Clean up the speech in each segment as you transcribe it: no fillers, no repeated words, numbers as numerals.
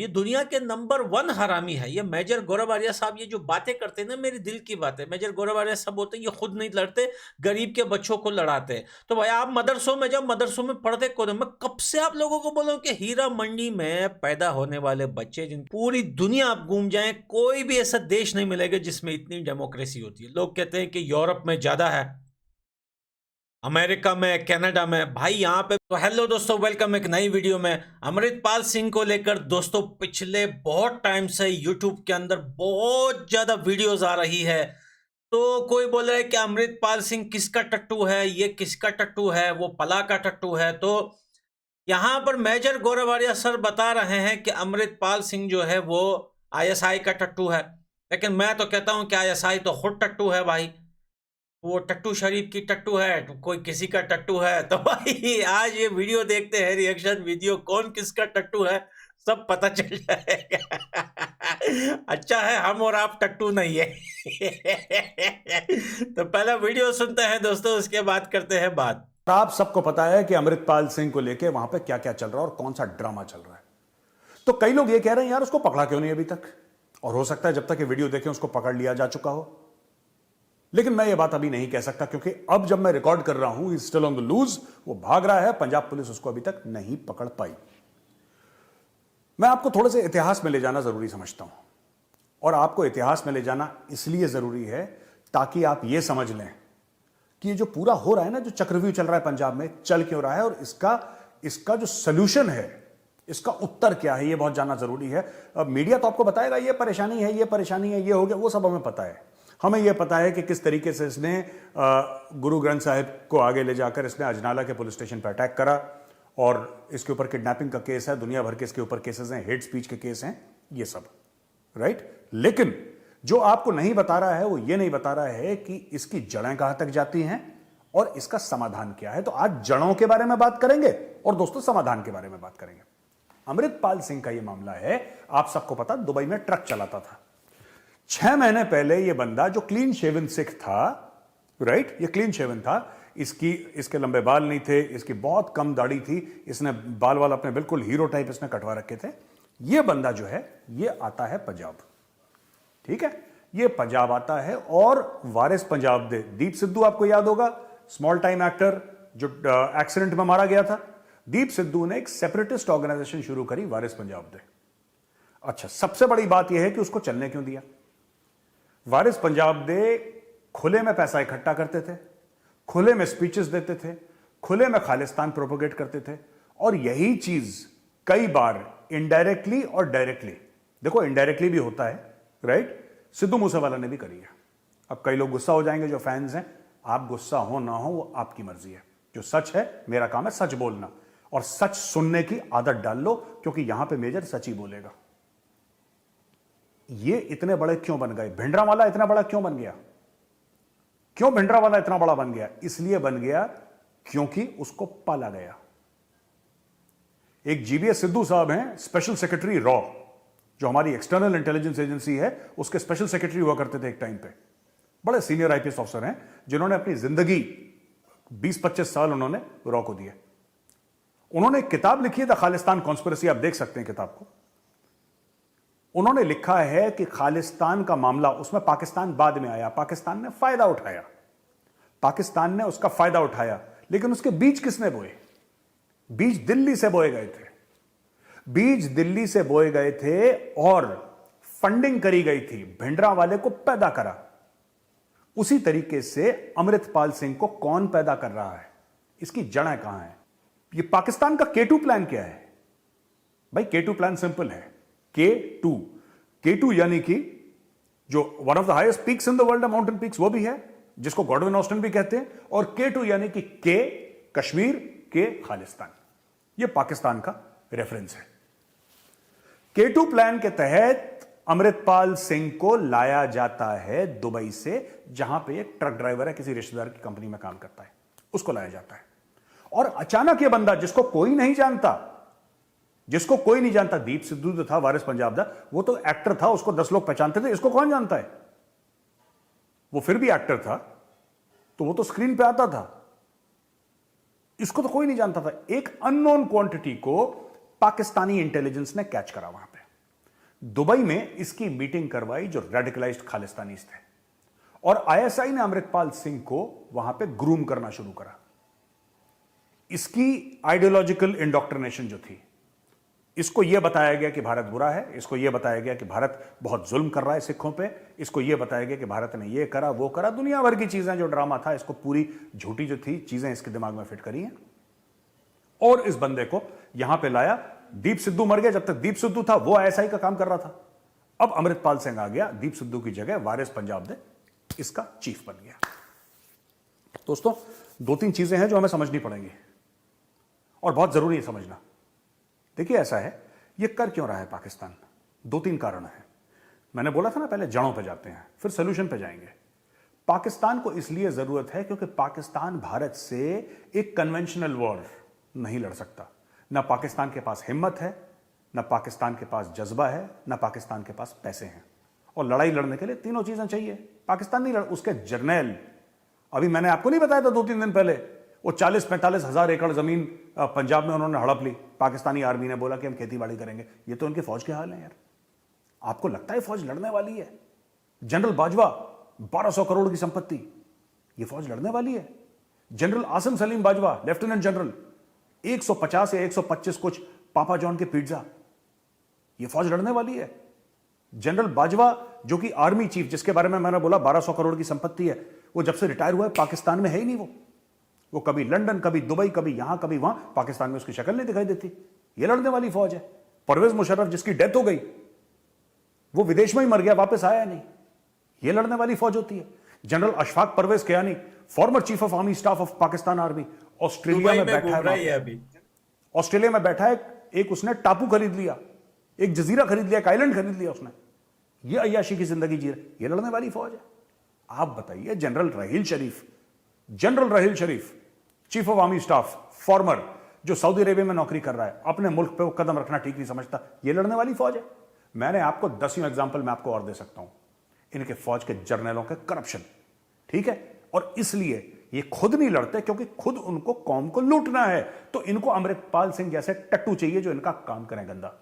ये दुनिया के नंबर 1 हरामी है ये मेजर गौरव आर्या साहब। ये जो बातें करते हैं ना, मेरे दिल की बात है। मेजर गौरव आर्या साहब बोलते हैं ये खुद नहीं लड़ते, गरीब के बच्चों को लड़ाते हैं। तो भाई आप मदरसों में जब मदरसों में पढ़ते कौन? मैं कब से आप लोगों को बोल रहा हूं कि हीरा मंडी में पैदा होने वाले बच्चे, जिन पूरी दुनिया आप घूम जाएं, कोई भी ऐसा देश नहीं मिलेगा जिसमें इतनी डेमोक्रेसी होती है। लोग कहते हैं कि यूरोप में ज्यादा है, अमेरिका में, कनाडा में। भाई यहाँ पे तो हेलो दोस्तों, वेलकम एक नई वीडियो में। अमृतपाल सिंह को लेकर दोस्तों पिछले बहुत टाइम से यूट्यूब के अंदर बहुत ज्यादा वीडियोस आ रही है। तो कोई बोल रहा है कि अमृतपाल सिंह किसका टट्टू है, ये किसका टट्टू है, वो पला का टट्टू है। तो यहां पर मेजर गौरव आर्या सर बता रहे हैं कि अमृतपाल सिंह जो है वो आईएसआई का टट्टू है। लेकिन मैं तो कहता हूं कि आईएसआई तो खुद टट्टू है भाई। वो टट्टू शरीफ की टट्टू है, तो कोई किसी का टट्टू है। तो भाई आज ये वीडियो देखते हैं, रिएक्शन वीडियो, कौन किसका टट्टू है सब पता चल जाएगा। अच्छा है हम और आप टट्टू नहीं है। तो पहला वीडियो सुनते हैं दोस्तों, उसके बाद करते हैं बात। आप सबको पता है कि अमृतपाल सिंह को लेके वहां पे क्या क्या चल रहा है और कौन सा ड्रामा चल रहा है। तो कई लोग ये कह रहे हैं यार उसको पकड़ा क्यों नहीं अभी तक, और हो सकता है जब तक ये वीडियो देखें उसको पकड़ लिया जा चुका हो। लेकिन मैं ये बात अभी नहीं कह सकता क्योंकि अब जब मैं रिकॉर्ड कर रहा हूं स्टिल ऑन द लूज, वो भाग रहा है, पंजाब पुलिस उसको अभी तक नहीं पकड़ पाई। मैं आपको थोड़े से इतिहास में ले जाना जरूरी समझता हूं, और आपको इतिहास में ले जाना इसलिए जरूरी है ताकि आप यह समझ लें कि ये जो पूरा हो रहा है ना, जो चक्रव्यूह चल रहा है पंजाब में, चल क्यों रहा है और इसका जो सॉल्यूशन है, इसका उत्तर क्या है, ये बहुत जानना जरूरी है। अब मीडिया तो आपको बताएगा ये परेशानी है, ये परेशानी है, ये हो गया, वो सब हमें पता है। हमें यह पता है कि किस तरीके से इसने गुरु ग्रंथ साहिब को आगे ले जाकर इसने अजनाला के पुलिस स्टेशन पर अटैक करा, और इसके ऊपर किडनैपिंग का केस है, दुनिया भर के इसके ऊपर केसेस हैं, हेट स्पीच के केस हैं, ये सब राइट। लेकिन जो आपको नहीं बता रहा है वो ये नहीं बता रहा है कि इसकी जड़ें कहां तक जाती हैं और इसका समाधान क्या है। तो आज जड़ों के बारे में बात करेंगे और दोस्तों समाधान के बारे में बात करेंगे। अमृतपाल सिंह का यह मामला है, आप सबको पता, दुबई में ट्रक चलाता था। 6 महीने पहले यह बंदा जो क्लीन शेवन सिख था, राइट, ये क्लीन शेवन था, इसके लंबे बाल नहीं थे, इसकी बहुत कम दाढ़ी थी, इसने बाल वाल अपने बिल्कुल हीरो टाइप इसने कटवा रखे थे। यह बंदा जो है ये आता है पंजाब, ठीक है, ये पंजाब आता है, और वारिस पंजाब दे दीप सिद्धू आपको याद होगा, स्मॉल टाइम एक्टर जो एक्सीडेंट में मारा गया था। दीप सिद्धू ने एक सेपरेटिस्ट ऑर्गेनाइजेशन शुरू करी, वारिस पंजाब दे। अच्छा, सबसे बड़ी बात यह है कि उसको चलने क्यों दिया। वारिस पंजाब दे खुले में पैसा इकट्ठा करते थे, खुले में स्पीचेस देते थे, खुले में खालिस्तान प्रोपोगेट करते थे, और यही चीज कई बार इनडायरेक्टली और डायरेक्टली, देखो इनडायरेक्टली भी होता है, राइट, सिद्धू मूसेवाला ने भी करी है। अब कई लोग गुस्सा हो जाएंगे जो फैंस हैं, आप गुस्सा हो ना हो वो आपकी मर्जी है। जो सच है, मेरा काम है सच बोलना, और सच सुनने की आदत डाल लो, क्योंकि यहां पे मेजर सच ही बोलेगा। ये इतने बड़े क्यों बन गए, भिंडरावाला इतना बड़ा क्यों बन गया, क्यों भिंडरावाला इतना बड़ा बन गया? इसलिए बन गया क्योंकि उसको पाला गया। एक जीबीएस सिद्धू साहब हैं स्पेशल सेक्रेटरी रॉ, जो हमारी एक्सटर्नल इंटेलिजेंस एजेंसी है, उसके स्पेशल सेक्रेटरी हुआ करते थे एक टाइम पे। बड़े सीनियर आईपीएस ऑफिसर हैं जिन्होंने अपनी जिंदगी 20-25 साल उन्होंने रॉ को दिए। उन्होंने एक किताब लिखी है द खालिस्तान कॉन्स्पिरेसी, आप देख सकते हैं किताब को। उन्होंने लिखा है कि खालिस्तान का मामला, उसमें पाकिस्तान बाद में आया, पाकिस्तान ने फायदा उठाया, पाकिस्तान ने उसका फायदा उठाया, लेकिन उसके बीज किसने बोए? बीज दिल्ली से बोए गए थे, बीज दिल्ली से बोए गए थे, और फंडिंग करी गई थी, भिंडरावाले को पैदा करा। उसी तरीके से अमृतपाल सिंह को कौन पैदा कर रहा है, इसकी जड़ें कहां हैं? ये पाकिस्तान का K2 प्लान क्या है भाई? K2 प्लान सिंपल है, K2 यानी कि जो one of the highest peaks in the world है, माउंटेन पीक्स, वो भी है, जिसको गॉडविन ऑस्टिन भी कहते हैं, और K2 यानी कि K कश्मीर, K खालिस्तान, ये पाकिस्तान का रेफरेंस है। K2 प्लान के तहत अमृतपाल सिंह को लाया जाता है दुबई से, जहां पे एक ट्रक ड्राइवर है, किसी रिश्तेदार की कंपनी में काम करता है, उसको लाया जाता है। और अचानक ये बंदा, जिसको कोई नहीं जानता, जिसको कोई नहीं जानता, दीप सिद्धू जो था वारिस पंजाब दा, वो तो एक्टर था, उसको 10 लोग पहचानते थे, इसको कौन जानता है? वो फिर भी एक्टर था, तो वो तो स्क्रीन पे आता था, इसको तो कोई नहीं जानता था। एक अननोन क्वांटिटी को पाकिस्तानी इंटेलिजेंस ने कैच करा वहां पे। दुबई में इसकी मीटिंग करवाई जो रेडिकलाइज्ड खालिस्तानीज थे, और आईएसआई ने अमृतपाल सिंह को वहां पे ग्रूम करना शुरू करा। इसकी आइडियोलॉजिकल इंडोक्ट्रिनेशन जो थी, इसको यह बताया गया कि भारत बुरा है, इसको यह बताया गया कि भारत बहुत जुल्म कर रहा है सिखों पे, इसको यह बताया गया कि भारत ने यह करा वो करा, दुनिया भर की चीजें, जो ड्रामा था, इसको पूरी झूठी जो थी चीजें इसके दिमाग में फिट करी हैं, और इस बंदे को यहां पे लाया। दीप सिद्धू मर गया, जब तक दीप सिद्धू था वो आईएसआई का काम कर रहा था। अब अमृतपाल सिंह आ गया, दीप सिद्धू की जगह वारिस पंजाब दे इसका चीफ बन गया। दोस्तों, दो तीन चीजें हैं जो हमें समझनी पड़ेंगी और बहुत जरूरी है समझना। देखिए, ऐसा है, ये कर क्यों रहा है पाकिस्तान? दो तीन कारण हैं। मैंने बोला था ना, पहले जड़ों पे जाते हैं, फिर सोल्यूशन पे जाएंगे। पाकिस्तान को इसलिए जरूरत है क्योंकि पाकिस्तान भारत से एक कन्वेंशनल वॉर नहीं लड़ सकता। ना पाकिस्तान के पास हिम्मत है, ना पाकिस्तान के पास जज्बा है, ना पाकिस्तान के पास पैसे हैं। और लड़ाई लड़ने के लिए तीनों चीजें चाहिए। पाकिस्तान नहीं लड़, उसके जर्नैल, अभी मैंने आपको नहीं बताया था 2-3 दिन पहले, वो 40-45 हजार एकड़ जमीन पंजाब में उन्होंने हड़प ली। पाकिस्तानी आर्मी ने बोला कि हम खेतीबाड़ी करेंगे। ये तो उनकी फौज के हाल है यार। आपको लगता है फौज लड़ने वाली है? जनरल बाजवा, 1200 करोड़ की संपत्ति, ये फौज लड़ने वाली है? General Asim Salim Bajwa, lieutenant general, 150 या 125 कुछ पापा जॉन के पिज्जा, ये फौज लड़ने वाली है? जनरल बाजवा, जो कि आर्मी चीफ, जिसके बारे में मैंने बोला 1200 करोड़ की संपत्ति है, वो जब से रिटायर हुआ है पाकिस्तान में है ही नहीं। वो कभी लंदन, कभी दुबई, कभी यहां कभी वहां, पाकिस्तान में उसकी शक्ल नहीं दिखाई देती। ये लड़ने वाली फौज है? परवेज मुशर्रफ, जिसकी डेथ हो गई, वो विदेश में ही मर गया, वापस आया नहीं, ये लड़ने वाली फौज होती है? General Ashfaq Parvez Kayani, former chief of army staff of Pakistan army, Australia में बैठा है अभी। ऑस्ट्रेलिया में बैठा है, एक उसने टापू खरीद लिया, एक जजीरा खरीद लिया, एक आइलैंड खरीद लिया उसने, ये अय्याशी की जिंदगी जी रहे, ये लड़ने वाली फौज है? आप बताइए। General Raheel Sharif, chief of army staff, farmer, जो सऊदी अरेबिया में नौकरी कर रहा है, अपने मुल्क पे वो कदम रखना ठीक नहीं समझता, ये लड़ने वाली फौज है? मैंने आपको 10 एग्जाम्पल मैं आपको और दे सकता हूं इनके फौज के जर्नलों के करप्शन, ठीक है? और इसलिए ये खुद नहीं लड़ते, क्योंकि खुद उनको कौम को लूटना है। तो इनको अमृतपाल सिंह जैसे टट्टू चाहिए जो इनका काम करें गंदा।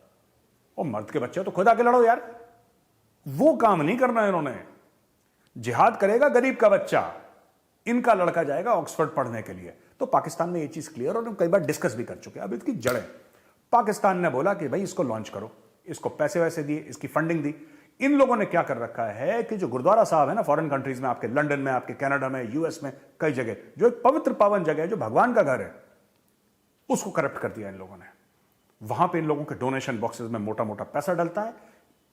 और मर्द के बच्चे हो तो खुद आके लड़ो यार, वो काम नहीं करना है इन्होंने। जिहाद करेगा गरीब का बच्चा, इनका लड़का जाएगा ऑक्सफोर्ड पढ़ने के लिए। तो पाकिस्तान में ये चीज क्लियर, और हम कई बार डिस्कस भी कर चुके हैं। अब इसकी जड़ें, पाकिस्तान ने बोला कि भाई इसको लॉन्च करो, इसको पैसे वैसे दिए, इसकी फंडिंग दी। इन लोगों ने क्या कर रखा है कि जो गुरुद्वारा साहब है ना फॉरेन कंट्रीज में, आपके लंदन में, आपके कनाडा में, यूएस में, कई जगह, जो एक पवित्र पावन जगह है, जो भगवान का घर है, उसको करप्ट कर दिया इन लोगों ने। वहां पे इन लोगों के डोनेशन बॉक्सेस में मोटा मोटा पैसा डलता है,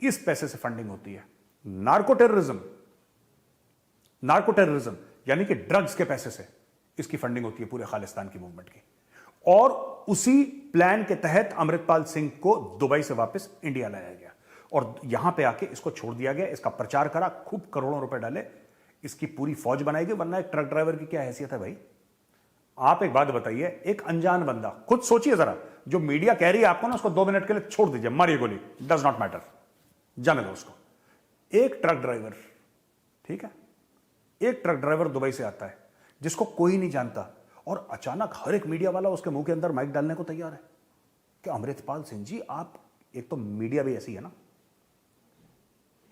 इस पैसे से फंडिंग होती है। नार्को टेररिज्म यानी कि ड्रग्स के पैसे से इसकी फंडिंग होती है पूरे खालिस्तान की मूवमेंट की। और उसी प्लान के तहत अमृतपाल सिंह को दुबई से वापस इंडिया लाया गया और यहां पे आके इसको छोड़ दिया गया, इसका प्रचार करा, खूब करोड़ों रुपए डाले, इसकी पूरी फौज बनाएगी। वरना एक ट्रक ड्राइवर की क्या हैसियत है भाई? आप एक बात बताइए, एक अनजान बंदा, खुद सोचिए जरा, जो मीडिया कह रही है आपको ना, उसको 2 मिनट के लिए छोड़ दीजिए, मारिए गोली, डज नॉट मैटर, जाने दो उसको। एक ट्रक ड्राइवर, ठीक है, एक ट्रक ड्राइवर दुबई से आता है जिसको कोई नहीं जानता, और अचानक हर एक मीडिया वाला उसके मुंह के अंदर माइक डालने को तैयार है कि अमृतपाल सिंह जी आप, एक तो मीडिया भी ऐसी है ना,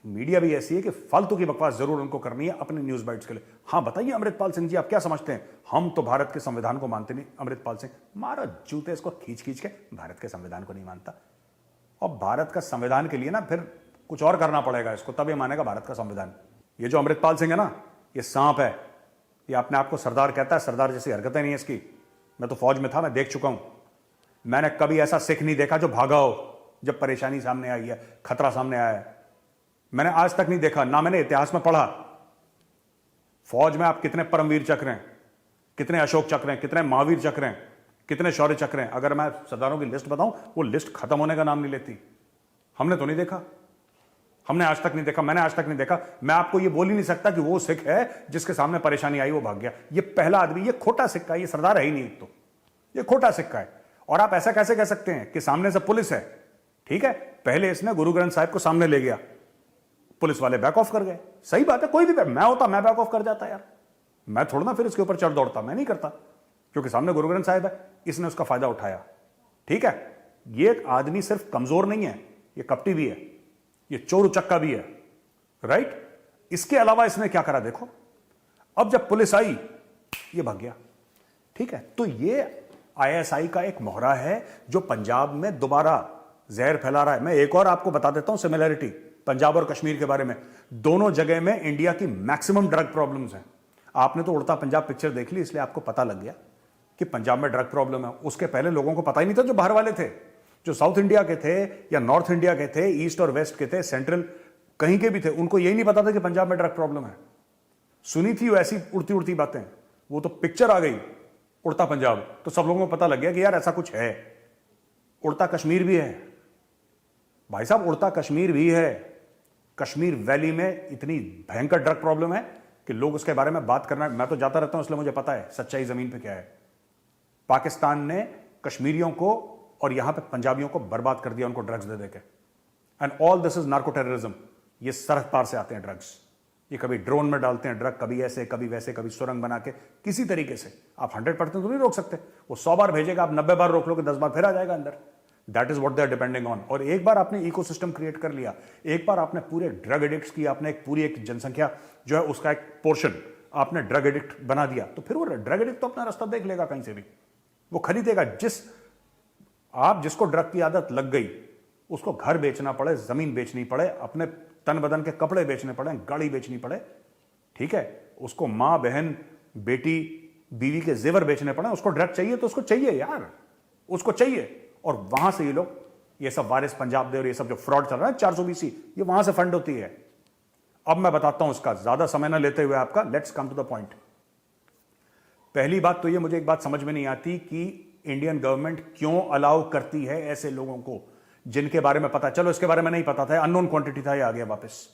मीडिया भी ऐसी है कि फालतू की बकवास जरूर उनको करनी है अपने न्यूज बाइट्स के लिए। हां बताइए अमृतपाल सिंह जी, आप क्या समझते हैं? हम तो भारत के संविधान को मानते नहीं। अमृतपाल सिंह मारा जूते इसको खींच खींच के, भारत के संविधान को नहीं मानता। और भारत का संविधान के लिए ना फिर कुछ और करना पड़ेगा इसको, तब ये मानेगा भारत का संविधान। ये जो अमृतपाल सिंह है ना, ये सांप है, ये अपने आप को सरदार कहता है, सरदार जैसी हरकतें नहीं है इसकी। मैं तो फौज में था, मैं देख चुका हूं। मैंने कभी ऐसा सिख नहीं देखा जो भागा हो जब परेशानी सामने आई है, खतरा सामने आया है। मैंने आज तक नहीं देखा, ना मैंने इतिहास में पढ़ा। फौज में आप कितने परमवीर चक्र हैं, कितने अशोक चक्र हैं, कितने महावीर चक्र हैं, कितने शौर्य चक्र हैं, अगर मैं सरदारों की लिस्ट बताऊं, वो लिस्ट खत्म होने का नाम नहीं लेती। हमने तो नहीं देखा, हमने आज तक नहीं देखा, मैंने आज तक नहीं देखा। मैं आपको ये बोल ही नहीं सकता कि वो सिख है जिसके सामने परेशानी आई वो भाग गया। ये पहला आदमी, ये खोटा सिक्का है, ये सरदार है ही नहीं, एक तो ये खोटा सिक्का है। और आप ऐसा कैसे कह सकते हैं कि सामने से पुलिस है? ठीक है, पहले इसने गुरु ग्रंथ साहिब को सामने ले गया, पुलिस वाले बैक ऑफ कर गए। सही बात है, कोई भी मैं होता मैं बैक ऑफ कर जाता यार। मैं थोड़ा ना फिर इसके ऊपर चढ़ दौड़ता, मैं नहीं करता, क्योंकि सामने गुरु ग्रंथ साहिब है, इसने उसका फायदा उठाया। ठीक है, ये एक आदमी सिर्फ कमजोर नहीं है, ये कपटी भी है। ये चोर उचक्का भी है, राइट? इसके अलावा इसने क्या करा देखो, अब जब पुलिस आई ये भाग गया, ठीक है? तो ये आईएसआई का एक मोहरा है जो पंजाब में दोबारा जहर फैला रहा है। मैं एक और आपको बता देता हूं सिमिलरिटी पंजाब और कश्मीर के बारे में। दोनों जगह में इंडिया की मैक्सिमम ड्रग प्रॉब्लम्स हैं। आपने तो उड़ता पंजाब पिक्चर देख ली, इसलिए आपको पता लग गया कि पंजाब में ड्रग प्रॉब्लम है। उसके पहले लोगों को पता ही नहीं था, जो बाहर वाले थे, जो साउथ इंडिया के थे या नॉर्थ इंडिया के थे, ईस्ट और वेस्ट के थे, सेंट्रल कहीं के भी थे, उनको यही नहीं पता था कि पंजाब में ड्रग प्रॉब्लम है। सुनी थी ऐसी उड़ती उड़ती बातें, वो तो पिक्चर आ गई उड़ता पंजाब, तो सब लोगों को पता लग गया कि यार ऐसा कुछ है। उड़ता कश्मीर भी है भाई साहब, उड़ता कश्मीर भी है। कश्मीर वैली में इतनी भयंकर ड्रग प्रॉब्लम है कि लोग उसके बारे में बात करना, मैं तो जाता रहता हूं इसलिए मुझे पता है सच्चाई जमीन पे क्या है। पाकिस्तान ने कश्मीरियों को और यहां पे पंजाबियों को बर्बाद कर दिया, उनको ड्रग्स दे देके। And all this is narco terrorism. ये सरहद पार से आते हैं ड्रग्स, ये कभी ड्रोन में डालते हैं ड्रग, कभी ऐसे कभी वैसे, कभी सुरंग बना के, किसी तरीके से। आप 100% तो नहीं रोक सकते, वो 100 बार भेजेगा, आप 90 बार रोक लो कि 10 बार फिर आ जाएगा अंदर। That is what they are depending on. और एक बार आपने इकोसिस्टम क्रिएट कर लिया, एक बार आपने पूरे ड्रग एडिक्ट्स की, आपने एक पूरी एक जनसंख्या जो है उसका एक पोर्शन आपने ड्रग एडिक्ट बना दिया, तो फिर वो ड्रग एडिक्ट तो अपना रास्ता देख लेगा, कहीं से भी वो खरीदेगा। जिसको ड्रग की आदत लग गई, उसको घर बेचना पड़े, जमीन बेचनी पड़े, अपने तन बदन के कपड़े बेचने पड़े, गाड़ी बेचनी पड़े, ठीक है, उसको मां बहन बेटी बीवी के जेवर बेचने पड़े, उसको ड्रग चाहिए तो उसको चाहिए यार, उसको चाहिए। और वहां से ये लोग, ये सब वारिस पंजाब दे और ये सब जो फ्रॉड चल रहा है 420, ये वहां से फंड होती है। अब मैं बताता हूं इसका, ज्यादा समय ना लेते हुए आपका, let's come to the point. पहली बात तो ये, मुझे एक बात समझ में नहीं आती कि इंडियन गवर्नमेंट क्यों अलाउ करती है ऐसे लोगों को जिनके बारे में पता, चलो इसके बारे में नहीं पता था, अननोन क्वांटिटी था, ये आ गया वापस।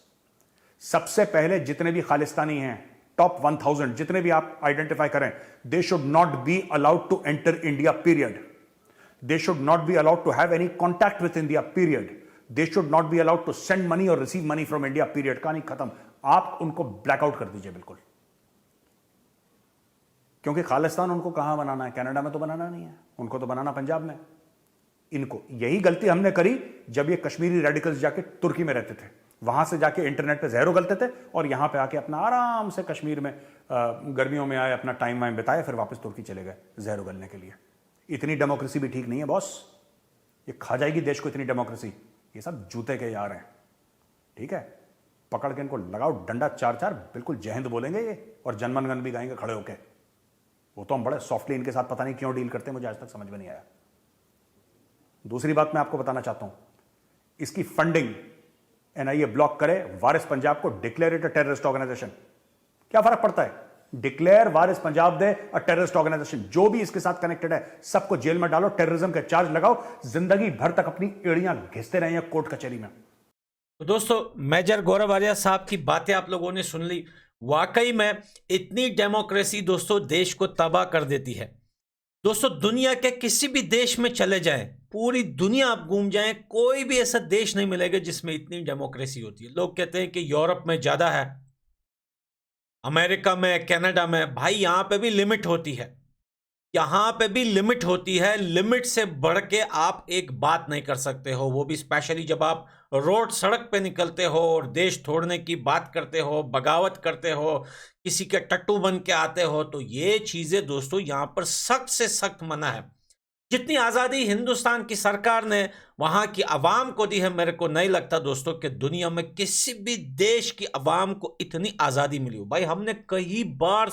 सबसे पहले जितने भी खालिस्तानी हैं, टॉप 1000 जितने भी आप आइडेंटिफाई करें, they should not be allowed to enter India period. They should not be allowed to have any contact with India, period. They should not be allowed to send money or receive money from India, period. कहानी खत्म। आप उनको blackout कर दीजिए बिल्कुल, क्योंकि खालिस्तान उनको कहां बनाना है, कनाडा में तो बनाना नहीं है, उनको तो बनाना पंजाब में। इनको यही गलती हमने करी जब ये कश्मीरी रेडिकल्स जाके तुर्की में रहते थे, वहां से जाके इंटरनेट पे जहर उगलते थे और यहां पे आके अपना आराम से कश्मीर में गर्मियों में आए, अपना टाइम वाइम बिताए, फिर वापस तुर्की चले गए जहर उगलने के लिए। इतनी डेमोक्रेसी भी ठीक नहीं है बॉस, ये खा जाएगी देश को इतनी डेमोक्रेसी। ये सब जूते के यार हैं, ठीक है? पकड़ के इनको लगाओ डंडा 4-4, बिल्कुल जय हिंद बोलेंगे ये, और जनमन गन भी गाएंगे खड़े होके। वो तो हम बड़े सॉफ्टली इनके साथ पता नहीं क्यों डील करते हैं, मुझे आज तक समझ में नहीं आया। दूसरी बात मैं आपको बताना चाहता हूं, इसकी फंडिंग एनआईए ब्लॉक करे, वारिस पंजाब को declare it a terrorist organization. क्या फर्क पड़ता है? Declare Waris Punjab De a terrorist organization. जो भी इसके साथ कनेक्टेड है सबको जेल में डालो, टेररिज्म के चार्ज लगाओ, जिंदगी भर तक अपनी एड़ियां घिसते रहे कोर्ट कचहरी में। तो दोस्तों, मेजर गौरव आर्या साहब की बातें आप लोगों ने सुन ली। वाकई में इतनी डेमोक्रेसी दोस्तों देश को तबाह कर देती है। दोस्तों, दुनिया के किसी भी देश में चले जाएं, पूरी दुनिया आप घूम जाएं, कोई भी ऐसा देश नहीं मिलेगा जिसमें इतनी डेमोक्रेसी होती है। लोग कहते हैं कि यूरोप में ज्यादा है, अमेरिका में, कनाडा में, भाई यहां पे भी लिमिट होती है, यहां पे भी लिमिट होती है। लिमिट से बढ़ के आप एक बात नहीं कर सकते हो, वो भी स्पेशली जब आप रोड सड़क पे निकलते हो और देश छोड़ने की बात करते हो, बगावत करते हो, किसी के टट्टू बन के आते हो, तो ये चीजें दोस्तों यहां पर सख्त से सख्त मना है। जितनी आज़ादी हिंदुस्तान की सरकार ने वहां की आवाम को दी है, मेरे को नहीं लगता दोस्तों कि दुनिया में किसी भी देश की आवाम को इतनी आज़ादी मिली हो। भाई हमने कई बार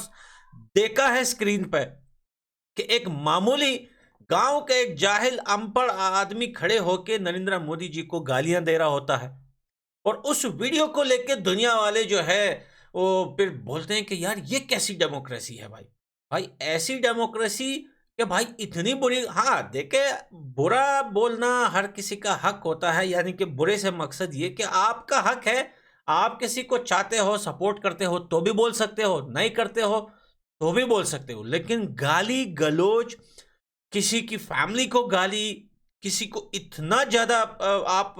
देखा है स्क्रीन पे कि एक मामूली गांव के एक जाहिल अनपढ़ आदमी खड़े होकर नरेंद्र मोदी जी को गालियां दे रहा होता है, और उस वीडियो को लेकर दुनिया वाले जो है वो फिर बोलते हैं कि यार ये कैसी डेमोक्रेसी है। भाई ऐसी डेमोक्रेसी कि भाई इतनी बुरी। हाँ देखे, बुरा बोलना हर किसी का हक होता है, यानी कि बुरे से मकसद ये कि आपका हक है, आप किसी को चाहते हो, सपोर्ट करते हो तो भी बोल सकते हो, नहीं करते हो तो भी बोल सकते हो, लेकिन गाली गलौज, किसी की फैमिली को गाली, किसी को इतना ज्यादा आप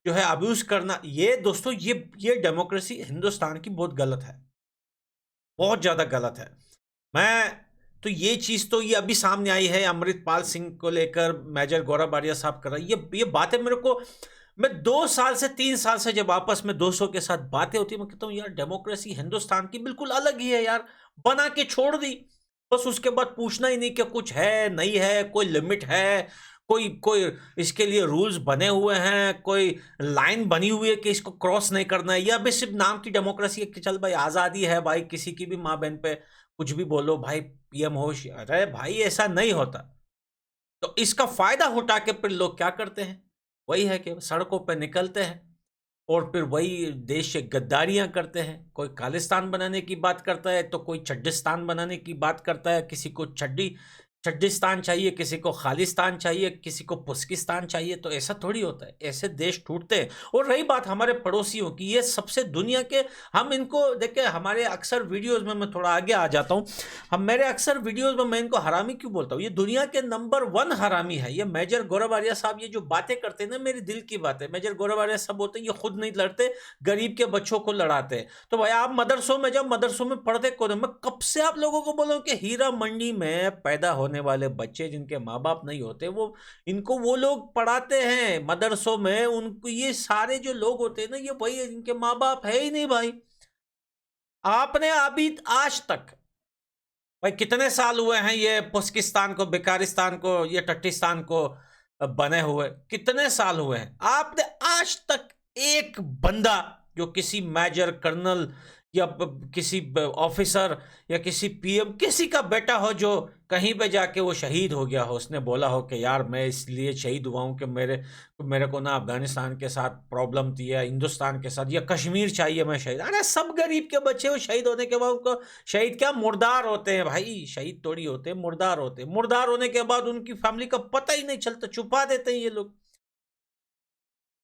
जो है अब्यूज करना, ये दोस्तों ये डेमोक्रेसी हिंदुस्तान की बहुत गलत है, बहुत ज्यादा गलत है। मैं तो ये चीज तो ये अभी सामने आई है अमृतपाल सिंह को लेकर मेजर गौरव आर्या साहब कर रहा है, ये बातें मेरे को मैं 2 साल से 3 साल से जब आपस में दोस्तों के साथ बातें होती है, मैं कहता हूँ यार डेमोक्रेसी हिंदुस्तान की बिल्कुल अलग ही है यार, बना के छोड़ दी। बस उसके बाद पूछना ही नहीं कि कुछ है नहीं है, कोई लिमिट है, कोई कोई इसके लिए रूल्स बने हुए हैं, कोई लाइन बनी हुई है कि इसको क्रॉस नहीं करना है, या बस सिर्फ नाम की डेमोक्रेसी है कि चल भाई आज़ादी है भाई, किसी की भी माँ बहन पे कुछ भी बोलो भाई, पीएम हो। अरे भाई ऐसा नहीं होता। तो इसका फायदा उठा के फिर लोग क्या करते हैं, वही है कि सड़कों पे निकलते हैं और फिर वही देश से गद्दारियां करते हैं। कोई खालिस्तान बनाने की बात करता है तो कोई चड्डिस्तान बनाने की बात करता है, किसी को चड्डिस्तान चाहिए, किसी को खालिस्तान चाहिए, किसी को पुस्किस्तान चाहिए। तो ऐसा थोड़ी होता है, ऐसे देश टूटते हैं। और रही बात हमारे पड़ोसियों की, ये सबसे दुनिया के, हम इनको देखे हमारे अक्सर वीडियोस में, मैं थोड़ा आगे आ जाता हूँ, हम मेरे अक्सर वीडियोस में मैं इनको हरामी क्यों बोलता हूँ, ये दुनिया के नंबर 1 हरामी है। ये मेजर गौरव आर्या साहब ये जो बातें करते हैं ना, मेरे दिल की बात है। मेजर गौरव आर्या साहब बोलते हैं ये खुद नहीं लड़ते, गरीब के बच्चों को लड़ाते हैं। तो भाई आप मदरसों में जब मदरसों में पढ़ते कौन है? मैं कब से आप लोगों को बोला हूं कि हीरा मंडी में पैदा होने वाले बच्चे जिनके माँ बाप नहीं होते, वो इनको वो लोग पढ़ाते हैं मदरसों में। उनको ये सारे जो लोग होते हैं ना, ये वही इनके माँ बाप है ही नहीं भाई। आपने अभी आज तक भाई कितने साल हुए हैं ये पुस्किस्तान को, बेकारिस्तान को, ये टट्टिस्तान को बने हुए, कितने साल हुए हैं? आपने आज तक एक बंदा जो किसी मेजर कर्नल या किसी ऑफिसर या किसी पीएम, किसी का बेटा हो जो कहीं पे जाके वो शहीद हो गया हो, उसने बोला हो कि यार मैं इसलिए शहीद हुआ हूं कि मेरे को ना अफगानिस्तान के साथ प्रॉब्लम थी या हिंदुस्तान के साथ या कश्मीर चाहिए मैं शहीद। अरे सब गरीब के बच्चे वो शहीद होने के बाद उनको शहीद क्या, मुर्दार होते हैं भाई, शहीद थोड़ी होते हैं, मुर्दार होते हैं। मुर्दार होने के बाद उनकी फैमिली का पता ही नहीं चलता, छुपा देते हैं ये लोग।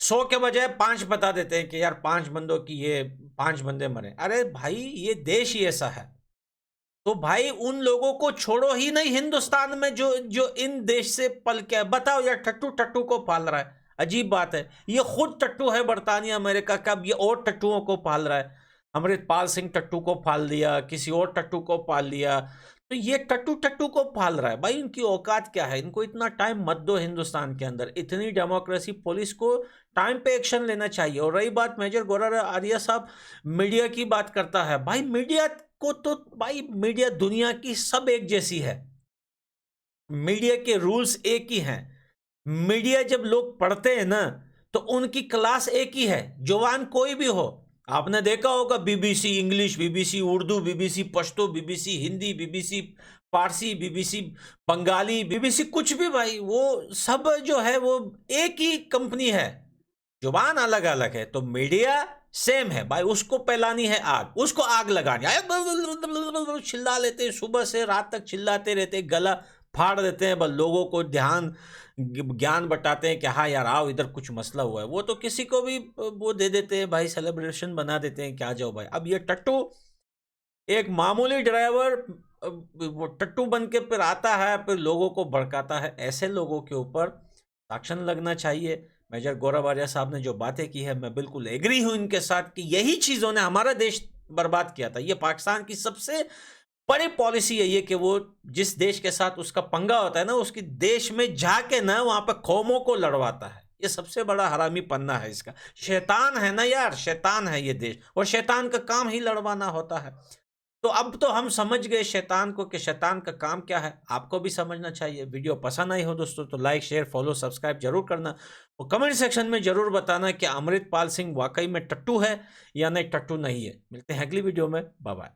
100 के बजाय 5 बता देते हैं कि यार 5 बंदों की ये 5 बंदे मरे। अरे भाई ये देश ही ऐसा है। तो भाई उन लोगों को छोड़ो ही नहीं हिंदुस्तान में जो जो इन देश से पल के, बताओ यार टट्टू टट्टू को पाल रहा है। अजीब बात है, ये खुद टट्टू है बरतानिया अमेरिका का, अब ये और टट्टुओं को पाल रहा है। अमृतपाल सिंह टट्टू को पाल दिया, किसी और टट्टू को पाल लिया, तो ये टट्टू टट्टू को पाल रहा है। भाई उनकी औकात क्या है? इनको इतना टाइम मत दो हिंदुस्तान के अंदर, इतनी डेमोक्रेसी, पुलिस को टाइम पे एक्शन लेना चाहिए। और रही बात मेजर गौरव आर्या साहब मीडिया की बात करता है, भाई मीडिया को तो भाई मीडिया दुनिया की सब एक जैसी है, मीडिया के रूल्स एक ही हैं। मीडिया जब लोग पढ़ते हैं ना तो उनकी क्लास एक ही है, जवान कोई भी हो। आपने देखा होगा BBC English, BBC Urdu, BBC Pashto, BBC Hindi, BBC Farsi, BBC Bangali, BBC कुछ भी, भाई वो सब जो है वो एक ही कंपनी है, जुबान अलग अलग है। तो मीडिया सेम है भाई, उसको फैलानी है आग, उसको आग लगानी है। चिल्ला लेते हैं सुबह से रात तक, चिल्लाते रहते हैं, गला फाड़ देते हैं, बस लोगों को ज्ञान बटाते हैं कि हाँ यार आओ इधर कुछ मसला हुआ है। वो तो किसी को भी वो दे देते हैं भाई, सेलिब्रेशन बना देते हैं कि आ जाओ भाई। अब ये टट्टू एक मामूली ड्राइवर वो टट्टू बन के फिर आता है, फिर लोगों को भड़काता है। ऐसे लोगों के ऊपर एक्शन लगना चाहिए। मेजर गौरव आर्या साहब ने जो बातें की है, मैं बिल्कुल एग्री हूं इनके साथ कि यही चीज़ों ने हमारा देश बर्बाद किया था। ये पाकिस्तान की सबसे बड़ी पॉलिसी है ये कि वो जिस देश के साथ उसका पंगा होता है ना, उसकी देश में जाके ना वहां पर कौमों को लड़वाता है। ये सबसे बड़ा हरामी पन्ना है इसका। शैतान है ना यार, शैतान है ये देश, और शैतान का काम ही लड़वाना होता है। तो अब तो हम समझ गए शैतान को कि शैतान का काम क्या है। आपको भी समझना चाहिए। वीडियो पसंद आई हो दोस्तों तो लाइक शेयर फॉलो सब्सक्राइब जरूर करना, और कमेंट सेक्शन में जरूर बताना कि अमृतपाल सिंह वाकई में टट्टू है या नहीं टट्टू नहीं है। मिलते हैं अगली वीडियो में, बाय बाय।